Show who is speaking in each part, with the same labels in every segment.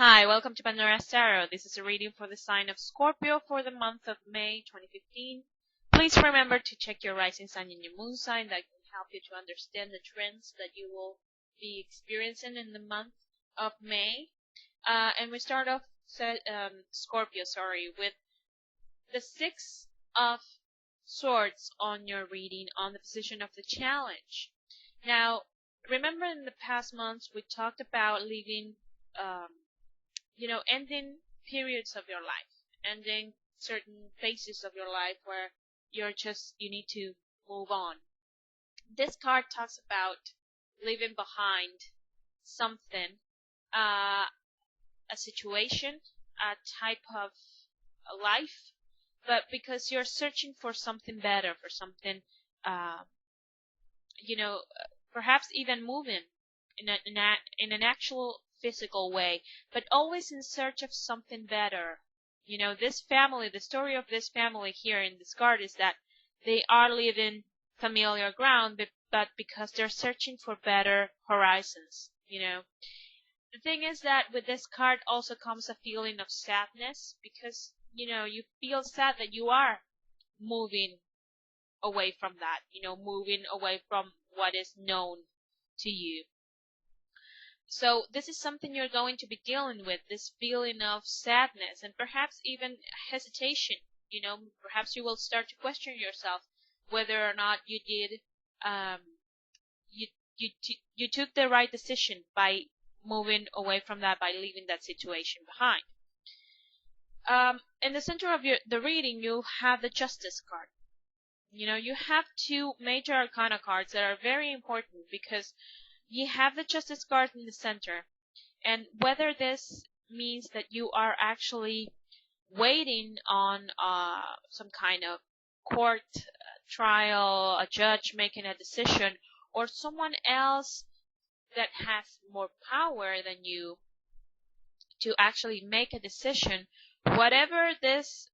Speaker 1: Hi, welcome to Pandora Tarot. This is a reading for the sign of Scorpio for the month of May 2015. Please remember to check your rising sign and your moon sign. That can help you to understand the trends that you will be experiencing in the month of May. And we start off Scorpio, with the Six of Swords on your reading on the position of the challenge. Now, remember in the past months we talked about leaving ending periods of your life, ending certain phases of your life where you need to move on. This card talks about leaving behind something, a situation, a type of life, but because you're searching for something better, for something, perhaps even moving in an actual physical way, but always in search of something better. This family, the story of this family here in this card is that they are leaving familiar ground, but because they're searching for better horizons. The thing is that with this card also comes a feeling of sadness, because you feel sad that you are moving away from that, moving away from what is known to you. So this is something you're going to be dealing with, this feeling of sadness and perhaps even hesitation. Perhaps you will start to question yourself whether or not you did you took the right decision by moving away from that, by leaving that situation behind. In the center of the reading, you have the Justice card. You have two major arcana cards that are very important, because you have the Justice card in the center, and whether this means that you are actually waiting on some kind of court trial, a judge making a decision, or someone else that has more power than you to actually make a decision, whatever this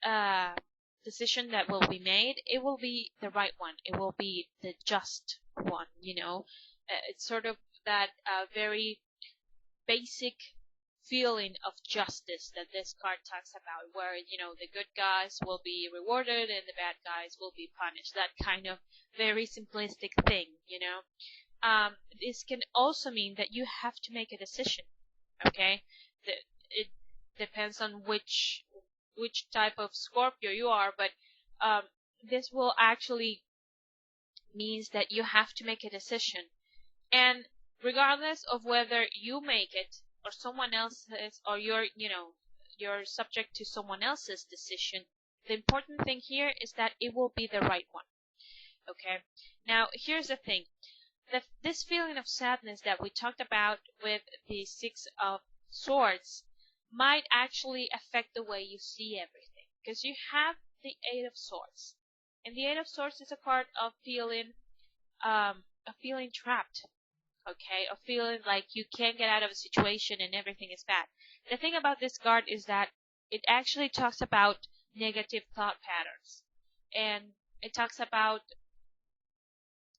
Speaker 1: decision that will be made, it will be the right one. It will be the just one. It's sort of that very basic feeling of justice that this card talks about, where the good guys will be rewarded and the bad guys will be punished. That kind of very simplistic thing. This can also mean that you have to make a decision. Okay, it depends on which type of Scorpio you are, but this will actually means that you have to make a decision. And regardless of whether you make it or someone else's, or you're subject to someone else's decision, the important thing here is that it will be the right one. Okay? Now, here's the thing. This feeling of sadness that we talked about with the Six of Swords might actually affect the way you see everything, because you have the Eight of Swords. And the Eight of Swords is a card of feeling trapped. Okay, of feeling like you can't get out of a situation and everything is bad. The thing about this card is that it actually talks about negative thought patterns. And it talks about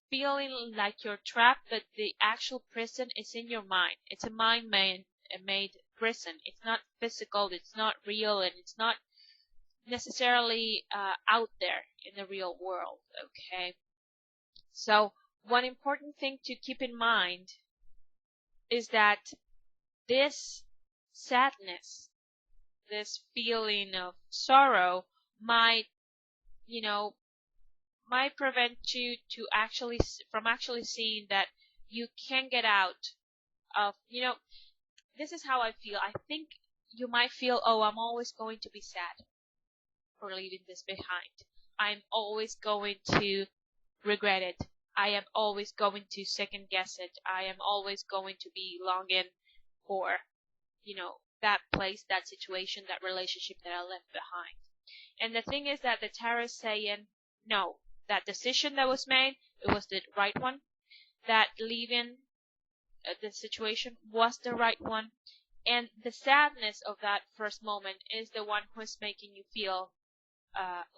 Speaker 1: feeling like you're trapped, but the actual prison is in your mind. It's a mind-made prison. It's not physical, it's not real, and it's not necessarily out there in the real world. Okay, so one important thing to keep in mind is that this sadness, this feeling of sorrow might prevent you from actually seeing that you can get out of, this is how I feel. I think you might feel, oh, I'm always going to be sad for leaving this behind. I'm always going to regret it. I am always going to second guess it. I am always going to be longing for, that place, that situation, that relationship that I left behind. And the thing is that the tarot is saying, no, that decision that was made, it was the right one. That leaving the situation was the right one. And the sadness of that first moment is the one who is making you feel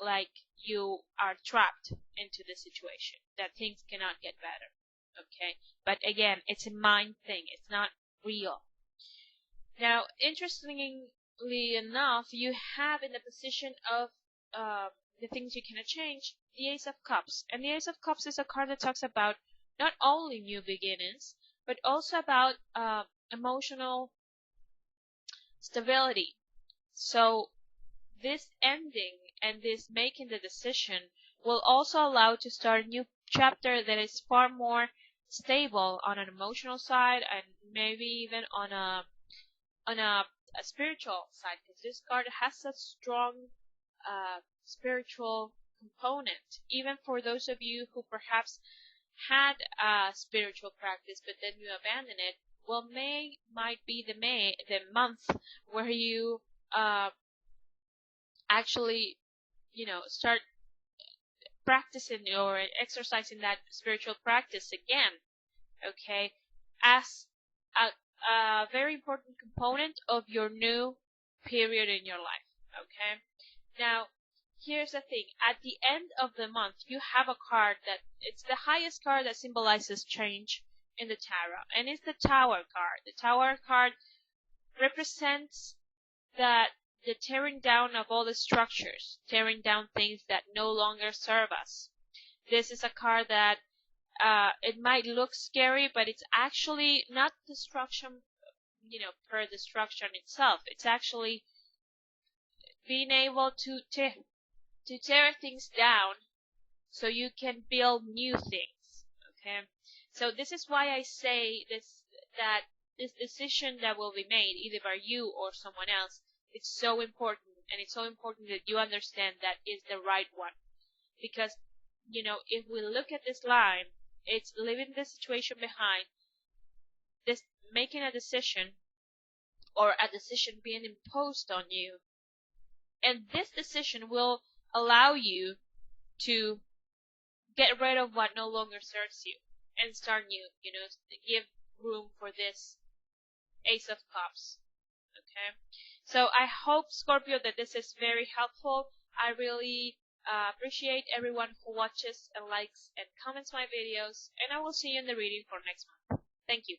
Speaker 1: like you are trapped into the situation, that things cannot get better. Okay, but again, it's a mind thing, it's not real. Now, interestingly enough, you have in the position of the things you cannot change the Ace of Cups. And the Ace of Cups is a card that talks about not only new beginnings, but also about emotional stability. So this ending and this making the decision will also allow to start a new chapter that is far more stable on an emotional side and maybe even on a spiritual side, because this card has a strong spiritual component. Even for those of you who perhaps had a spiritual practice but then you abandon it, well, May might be the month where you actually, start practicing or exercising that spiritual practice again, okay, as a very important component of your new period in your life, okay? Now, here's the thing. At the end of the month, you have a card that it's the highest card that symbolizes change in the tarot, and it's the Tower card. The Tower card represents that the tearing down of all the structures, tearing down things that no longer serve us. This is a card that it might look scary, but it's actually not destruction, per destruction itself. It's actually being able to tear things down so you can build new things. Okay, so this is why I say that this decision that will be made either by you or someone else, it's so important, and it's so important that you understand that is the right one, because if we look at this line, it's leaving the situation behind, this making a decision or a decision being imposed on you, and this decision will allow you to get rid of what no longer serves you and start new, give room for this Ace of Cups. Okay, so I hope, Scorpio, that this is very helpful. I really appreciate everyone who watches and likes and comments my videos, and I will see you in the reading for next month. Thank you.